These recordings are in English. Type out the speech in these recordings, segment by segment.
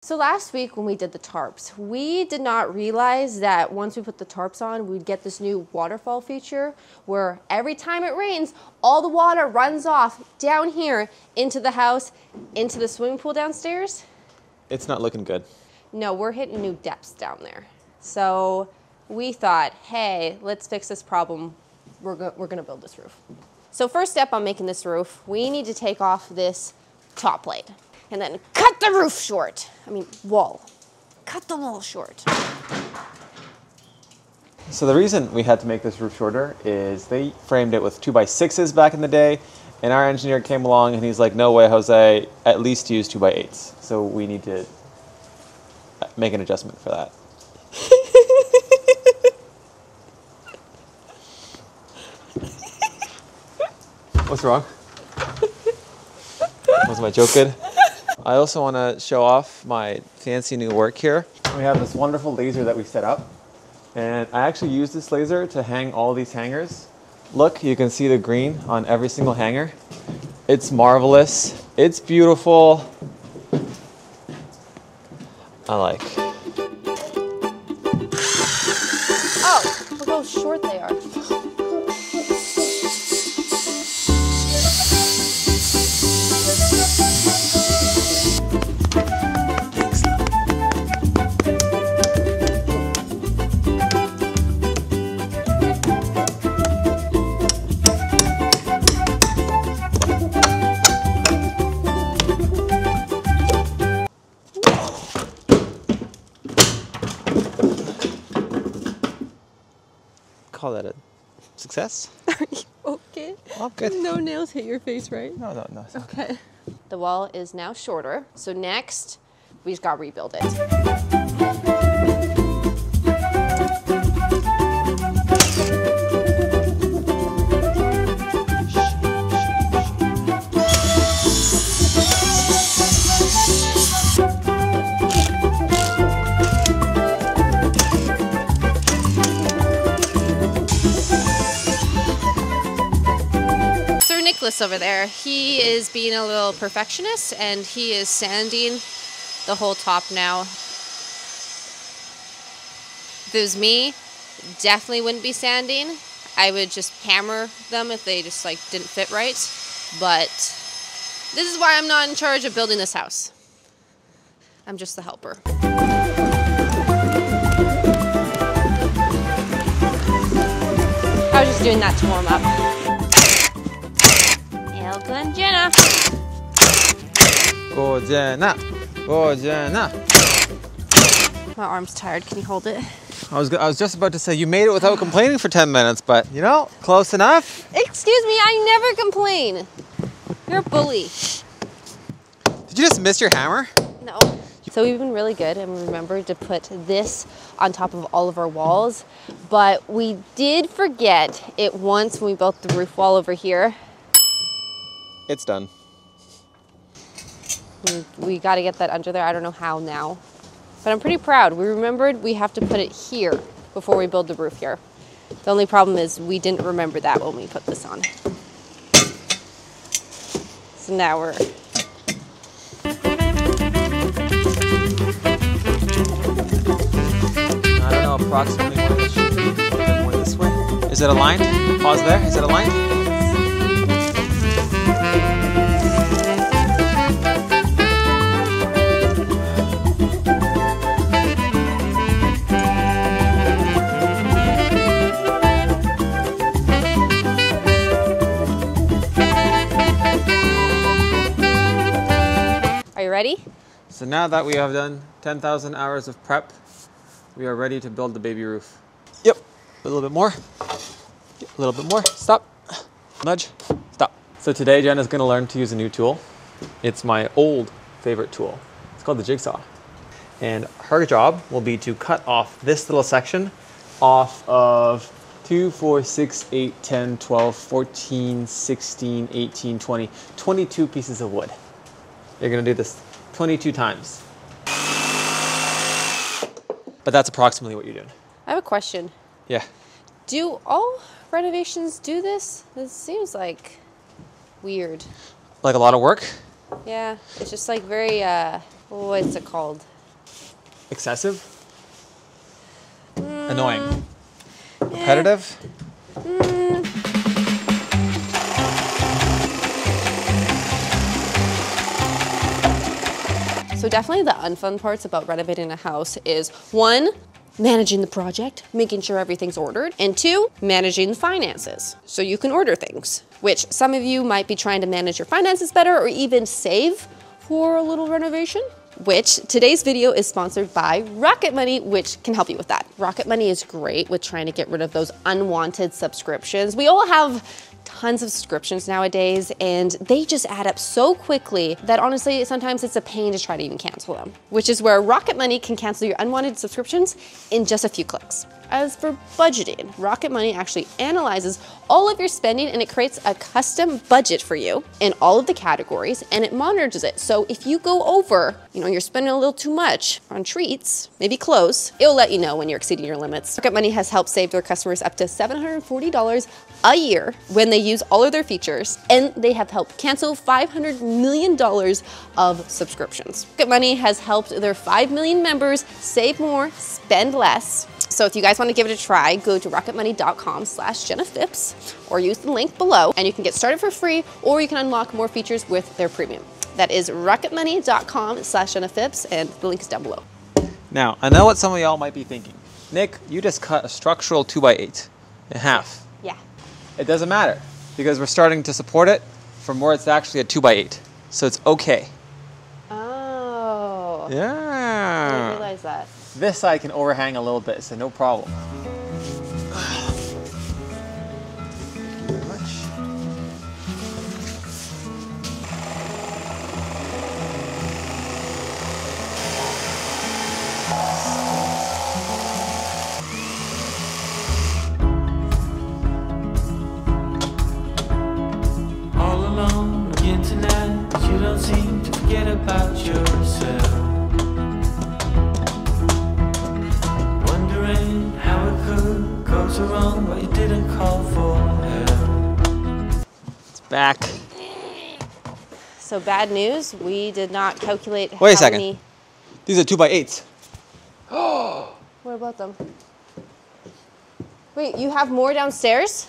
So last week when we did the tarps, we did not realize that once we put the tarps on, we'd get this new waterfall feature where every time it rains, all the water runs off down here into the house, into the swimming pool downstairs. It's not looking good. No, we're hitting new depths down there. So we thought, hey, let's fix this problem. We're gonna build this roof. So first step on making this roof, we need to take off this top plate. And then cut the roof short. I mean, wall. Cut the wall short. So the reason we had to make this roof shorter is they framed it with 2x6s back in the day, and our engineer came along and he's like, no way, Jose, at least use 2x8s. So we need to make an adjustment for that. What's wrong? Was my joke good? I also want to show off my fancy new work here. We have this wonderful laser that we set up, and I actually use this laser to hang all these hangers. Look, you can see the green on every single hanger. It's marvelous. It's beautiful. I like. Oh, look how short they are. Call that a success? Are you okay? Oh, good. No nails hit your face, right? No. Okay. The wall is now shorter, so next we just gotta rebuild it. Over there, he is being a little perfectionist and he is sanding the whole top now. If it was me, definitely wouldn't be sanding. I would just hammer them if they just like didn't fit right. But this is why I'm not in charge of building this house. I'm just the helper. I was just doing that to warm up. Well done, Jenna. Go, Jenna. Go, Jenna. My arm's tired. Can you hold it? I was just about to say, you made it without complaining for 10 minutes, but, you know, close enough. Excuse me, I never complain. You're a bully. Did you just miss your hammer? No. So we've been really good and we remembered to put this on top of all of our walls, but we did forget it once when we built the roof wall over here. It's done. We got to get that under there. I don't know how now, but I'm pretty proud. We remembered we have to put it here before we build the roof here. The only problem is we didn't remember that when we put this on. So now we're... I don't know approximately where this should be. A little bit more this way. Is it aligned? Pause there. Is it aligned? Ready? So now that we have done 10,000 hours of prep, we are ready to build the baby roof. Yep, a little bit more. Yep, a little bit more. Stop. Nudge. Stop. So today Jenna's going to learn to use a new tool. It's my old favorite tool. It's called the jigsaw. And her job will be to cut off this little section off of 2, 4, 6, 8, 10, 12, 14, 16, 18, 20, 22 pieces of wood. You're going to do this 22 times. But that's approximately what you're doing. I have a question. Yeah. Do all renovations do this? This seems like weird. Like a lot of work? Yeah, it's just like very, what's it called? Excessive? Annoying? Repetitive? So definitely the unfun parts about renovating a house is 1, managing the project, making sure everything's ordered, and 2, managing the finances. So you can order things, which some of you might be trying to manage your finances better or even save for a little renovation, which today's video is sponsored by Rocket Money, which can help you with that. Rocket Money is great with trying to get rid of those unwanted subscriptions. We all have tons of subscriptions nowadays, and they just add up so quickly that honestly, sometimes it's a pain to try to even cancel them, which is where Rocket Money can cancel your unwanted subscriptions in just a few clicks. As for budgeting, Rocket Money actually analyzes all of your spending and it creates a custom budget for you in all of the categories, and it monitors it. So if you go over, you're spending a little too much on treats, maybe clothes, it'll let you know when you're exceeding your limits. Rocket Money has helped save their customers up to $740 a year when they use all of their features, and they have helped cancel $500 million of subscriptions. Rocket Money has helped their 5 million members save more, spend less. So if you guys want to give it a try, go to rocketmoney.com/jennaphipps or use the link below and you can get started for free, or you can unlock more features with their premium. That is rocketmoney.com/jennaphipps, and the link is down below. Now, I know what some of y'all might be thinking. Nick, you just cut a structural 2x8 in half. Yeah. It doesn't matter because we're starting to support it from where it's actually a 2x8. So it's okay. Oh. Yeah. I didn't realize that. This side can overhang a little bit, so no problem. All alone on the internet, you don't seem to forget about yourself. Wondering how it could go so wrong, but you didn't call for help. It's back. So bad news, we did not calculate Wait a how second. many... These are 2x8s. What about them? Wait, you have more downstairs?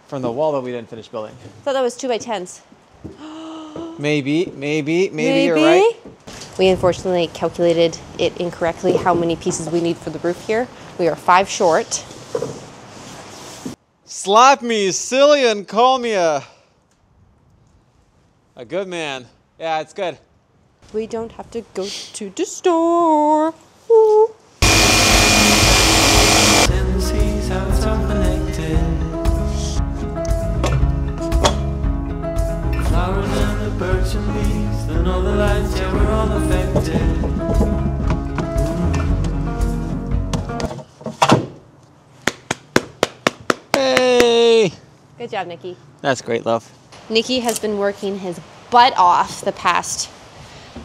From the wall that we didn't finish building. I thought that was 2x10s. Maybe you're right. We unfortunately calculated it incorrectly how many pieces we need for the roof here. We are 5 short. Slap me silly and call me a good man. Yeah, it's good. We don't have to go to the store. Ooh. And the seas, how it's all connected. Flowers and the birds and bees, then all the lights, yeah, we're all affected. Hey! Good job, Nikki. That's great, love. Nikki has been working his butt off the past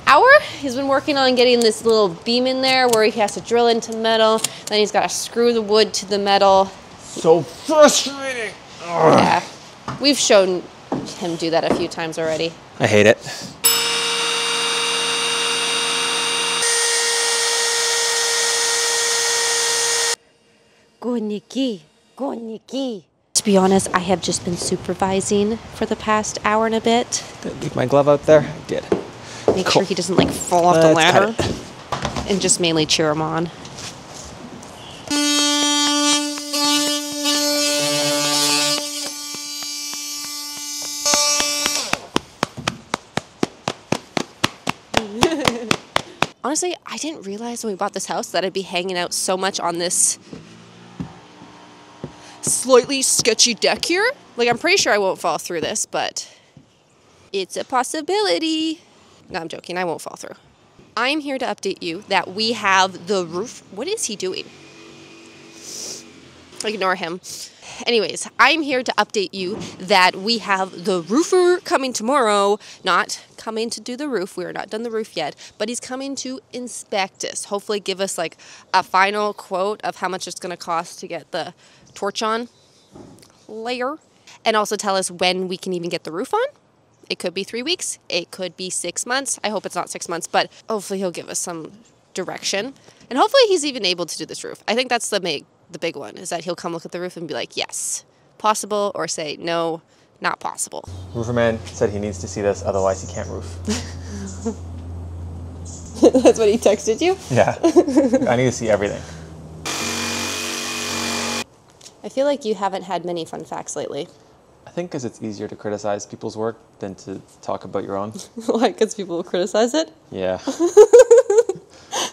hour. He's been working on getting this little beam in there where he has to drill into metal. Then he's got to screw the wood to the metal. So frustrating. Yeah, we've shown him do that a few times already. I hate it. Go, Nikki. Go, Nikki. To be honest, I have just been supervising for the past hour and a bit. Did I leave my glove out there? I did. Make sure he doesn't fall off the ladder. And just mainly cheer him on. Honestly, I didn't realize when we bought this house that I'd be hanging out so much on this slightly sketchy deck here. Like, I'm pretty sure I won't fall through this, but it's a possibility. No, I'm joking. I won't fall through. I'm here to update you that we have the roof. What is he doing? Ignore him. Anyways, I'm here to update you that we have the roofer coming tomorrow. Not coming to do the roof. We are not done the roof yet, but he's coming to inspect us. Hopefully give us like a final quote of how much it's going to cost to get the torch on layer, and also tell us when we can even get the roof on. It could be 3 weeks. It could be 6 months. I hope it's not 6 months, but hopefully he'll give us some direction. And hopefully he's even able to do this roof. I think that's the big one, is that he'll come look at the roof and be like, yes, possible, or say, no, not possible. Rooferman said he needs to see this, otherwise he can't roof. That's what he texted you? Yeah, I need to see everything. I feel like you haven't had many fun facts lately. I think because it's easier to criticize people's work than to talk about your own. Why? Because people will criticize it? Yeah.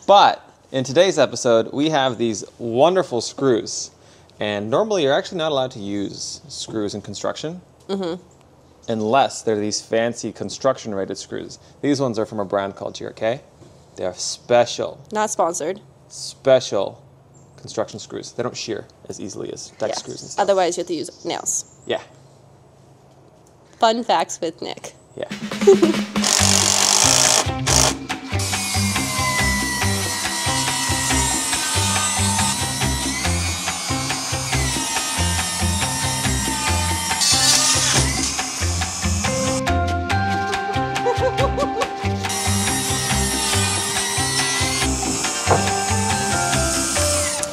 But in today's episode, we have these wonderful screws. And normally you're actually not allowed to use screws in construction. Unless they're these fancy construction-rated screws. These ones are from a brand called GRK. They are special. Not sponsored. Special construction screws. They don't shear as easily as deck screws and stuff. Otherwise you have to use nails. Yeah. Fun facts with Nick. Yeah.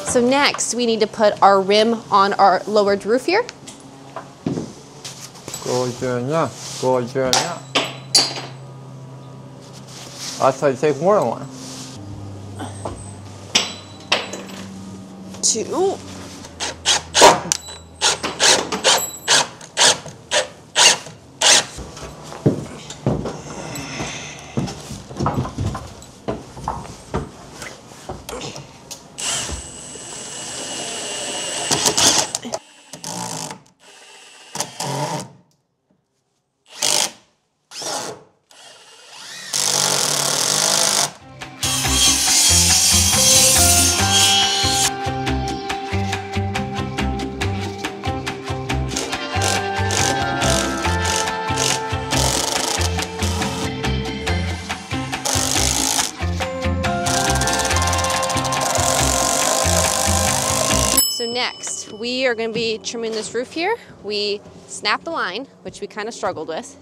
So next, we need to put our rim on our lowered roof here. Jenna, Jenna. I thought you'd take more than one. 2. So next, we are going to be trimming this roof here. We snapped the line, which we kind of struggled with.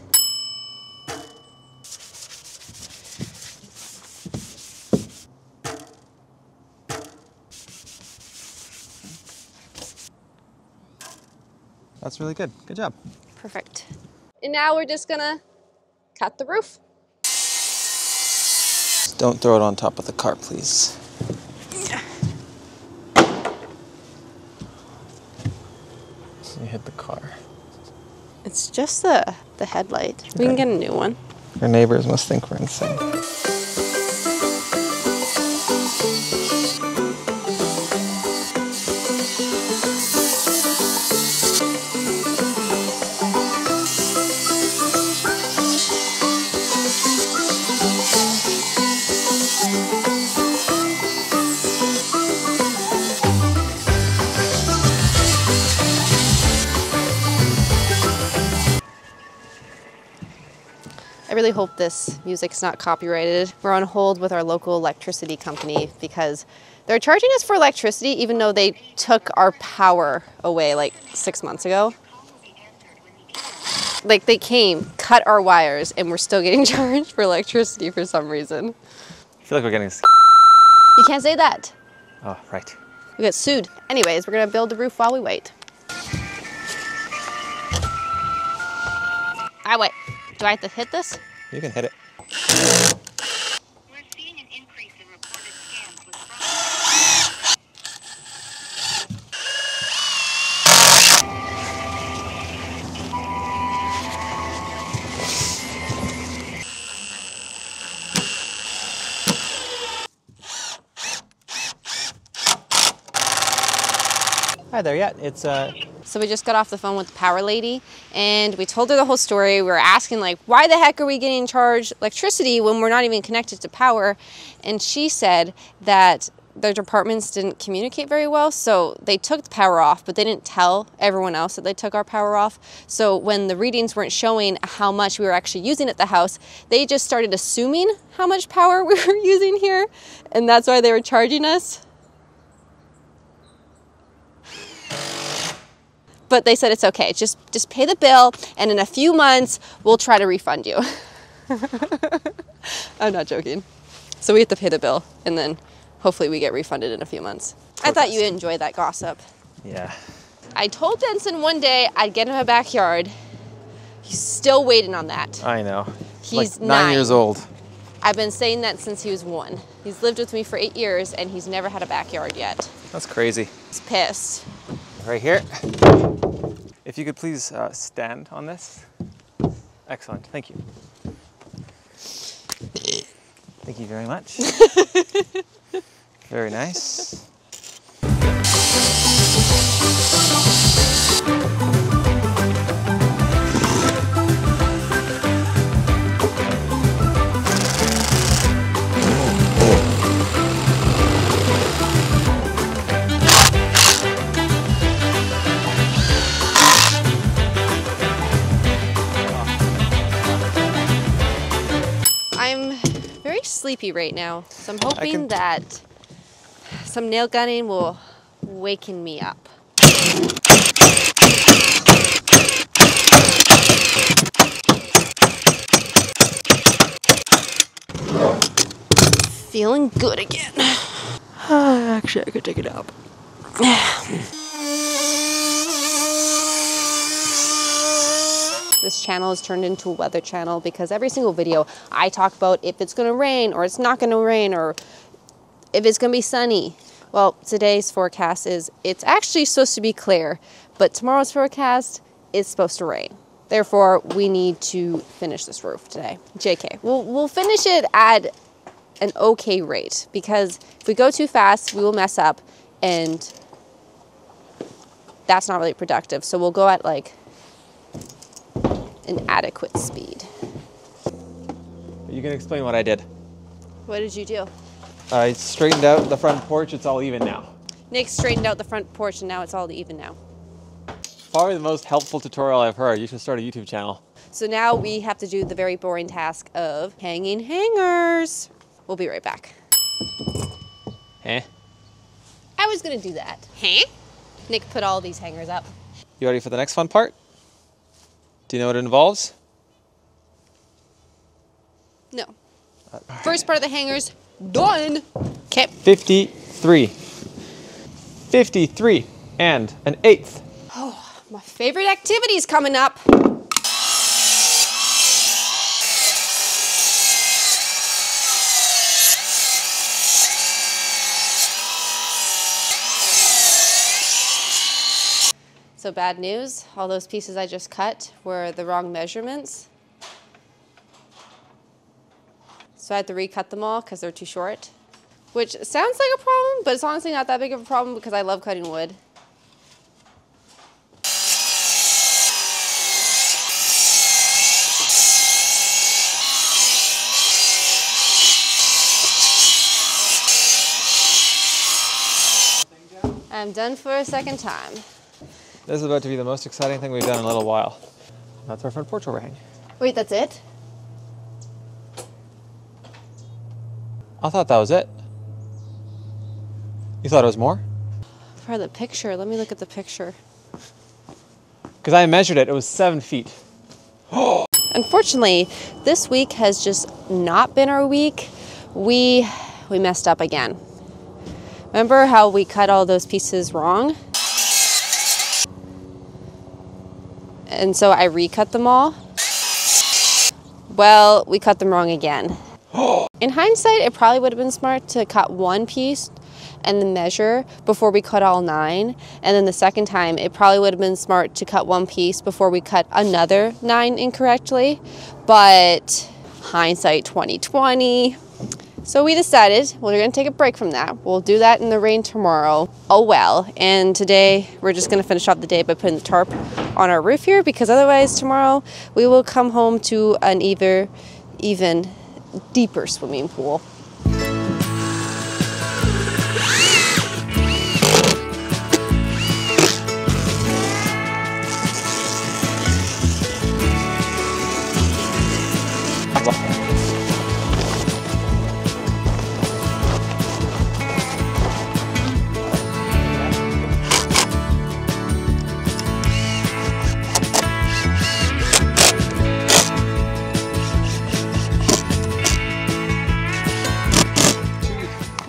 That's really good. Good job. Perfect. And now we're just going to cut the roof. Don't throw it on top of the car, please. You hit the car. It's just the headlight. We can get a new one. Your neighbors must think we're insane. I really hope this music's not copyrighted. We're on hold with our local electricity company because they're charging us for electricity even though they took our power away like 6 months ago. Like they came, cut our wires, and we're still getting charged for electricity for some reason. I feel like we're getting... You can't say that. Oh, right. We get sued. Anyways, we're gonna build the roof while we wait. Wait. Do I have to hit this? You can hit it. We're seeing an increase in reported scams with fraud. Hi there, yeah, it's So we just got off the phone with the power lady and we told her the whole story. We were asking like, why the heck are we getting charged electricity when we're not even connected to power? And she said that their departments didn't communicate very well. So they took the power off, but they didn't tell everyone else that they took our power off. So when the readings weren't showing how much we were actually using at the house, they just started assuming how much power we were using here. And that's why they were charging us. But they said it's okay, just pay the bill and in a few months we'll try to refund you. I'm not joking. So we have to pay the bill, and then hopefully we get refunded in a few months. I thought you'd enjoy that gossip. Yeah. I told Benson one day I'd get in my backyard. He's still waiting on that. I know. He's like 9 years old. I've been saying that since he was 1. He's lived with me for 8 years, and he's never had a backyard yet. That's crazy. He's pissed. Right here. If you could please stand on this. Excellent. Thank you. Thank you very much. Very nice. I'm very sleepy right now, so I'm hoping that some nail gunning will waken me up. Feeling good again. Actually, I could take it out. This channel has turned into a weather channel because every single video I talk about if it's gonna rain or it's not gonna rain or if it's gonna be sunny. Well, today's forecast is it's actually supposed to be clear, but tomorrow's forecast is supposed to rain. Therefore, we need to finish this roof today. JK, we'll finish it at an okay rate because if we go too fast, we will mess up and that's not really productive. So we'll go at like an adequate speed. You can explain what I did. What did you do? I straightened out the front porch. It's all even now. Nick straightened out the front porch and now it's all even now. Probably the most helpful tutorial I've heard. You should start a YouTube channel. So now we have to do the very boring task of hanging hangers. We'll be right back. Eh? I was gonna do that. Huh? Nick put all these hangers up. You ready for the next fun part? Do you know what it involves? No. First part of the hangers, done. Okay. 53. 53 and an eighth. Oh, my favorite activity's coming up. So bad news, all those pieces I just cut were the wrong measurements. So I had to recut them all because they're too short. Which sounds like a problem, but it's honestly not that big of a problem because I love cutting wood. I'm done for a second time. This is about to be the most exciting thing we've done in a little while. That's our front porch overhang. Wait, that's it? I thought that was it. You thought it was more? For the picture, let me look at the picture. Because I measured it, it was 7 feet. Unfortunately, this week has just not been our week. We messed up again. Remember how we cut all those pieces wrong? And so I recut them all. Well, we cut them wrong again. In hindsight, it probably would have been smart to cut one piece and then measure before we cut all 9. And then the second time, it probably would have been smart to cut one piece before we cut another 9 incorrectly. But hindsight 2020. So we decided we're gonna take a break from that. We'll do that in the rain tomorrow. Oh well. And today we're just gonna finish off the day by putting the tarp on our roof here because otherwise tomorrow we will come home to an even deeper swimming pool.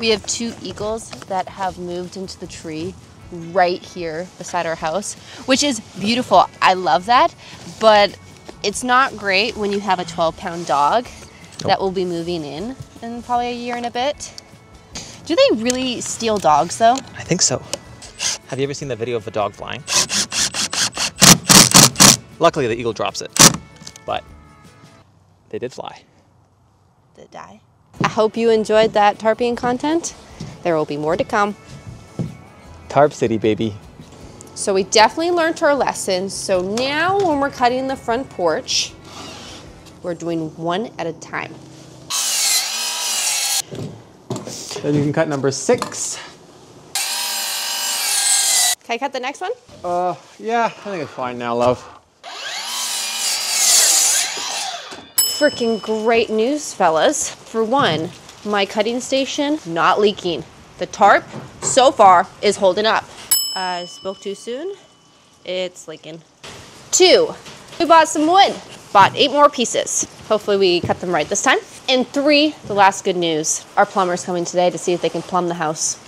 We have 2 eagles that have moved into the tree right here beside our house, which is beautiful. I love that, but it's not great when you have a 12-pound dog that will be moving in probably a year and a bit. Do they really steal dogs though? I think so. Have you ever seen the video of a dog flying? Luckily, the eagle drops it, but they did fly. Did it die? I hope you enjoyed that tarping content. There will be more to come. Tarp City, baby. So we definitely learned our lessons. So now when we're cutting the front porch, we're doing one at a time. Then you can cut number 6. Can I cut the next one? Yeah, I think it's fine now, love. Freaking great news, fellas. For one, my cutting station not leaking. The tarp so far is holding up. I spoke too soon. It's leaking. 2, we bought some wood. Bought 8 more pieces. Hopefully we cut them right this time. And 3, the last good news. Our plumber's coming today to see if they can plumb the house.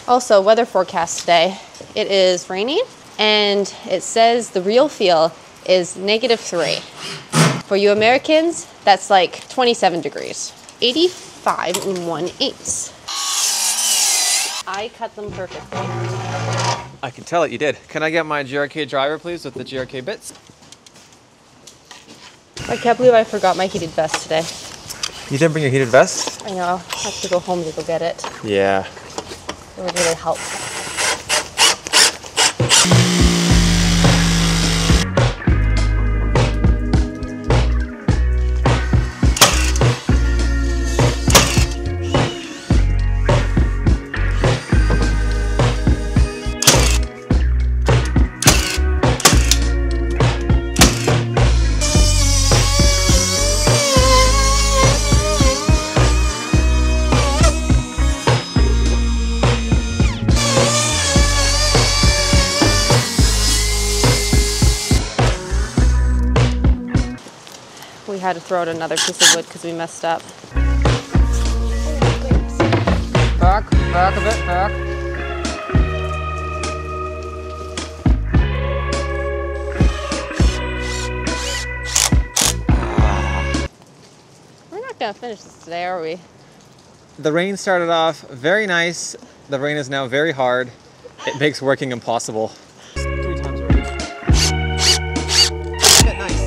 Also, weather forecast today. It is raining and it says the real feel is -3. For you Americans, that's like 27 degrees. 85 1/8. I cut them perfectly. I can tell it you did. Can I get my GRK driver, please, with the GRK bits? I can't believe I forgot my heated vest today. You didn't bring your heated vest? I know, I have to go home to go get it. Yeah. It would really help. We had to throw out another piece of wood because we messed up. Back a bit, back. We're not gonna finish this today, are we? The rain started off very nice. The rain is now very hard. It makes working impossible. 3 times already. Get nice.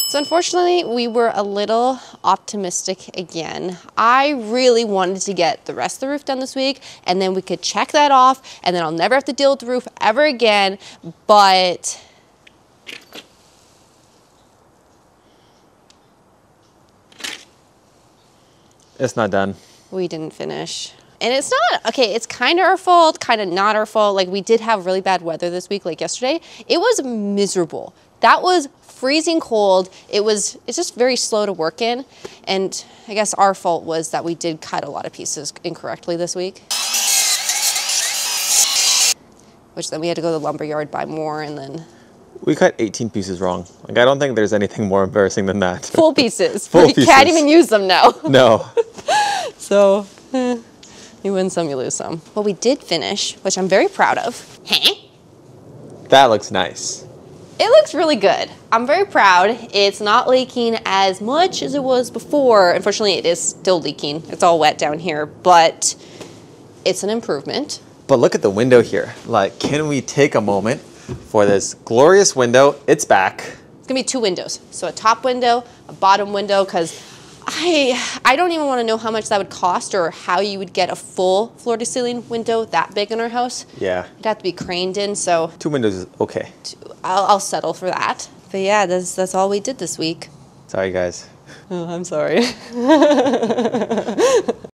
So unfortunately, we were a little optimistic again. I really wanted to get the rest of the roof done this week, and then we could check that off, and then I'll never have to deal with the roof ever again, but It's not done. we didn't finish. And it's not, okay, it's kind of our fault, kind of not our fault. Like, we did have really bad weather this week, like yesterday. It was miserable. That was freezing cold. It's just very slow to work in. And I guess our fault was that we did cut a lot of pieces incorrectly this week. Which then we had to go to the lumber yard, buy more, and then We cut 18 pieces wrong. Like, I don't think there's anything more embarrassing than that. full pieces. Full We can't pieces. even use them now. No. So, you win some, you lose some. What we did finish, which I'm very proud of. That looks nice. It looks really good. I'm very proud. It's not leaking as much as it was before. Unfortunately, it is still leaking. It's all wet down here, but it's an improvement. But look at the window here. Like, can we take a moment for this glorious window? It's back. It's gonna be 2 windows. So a top window, a bottom window, because I don't even want to know how much that would cost or how you would get a full floor-to-ceiling window that big in our house. Yeah. It'd have to be craned in, so 2 windows is okay. I'll settle for that. But yeah, that's all we did this week. Sorry, guys. Oh, I'm sorry.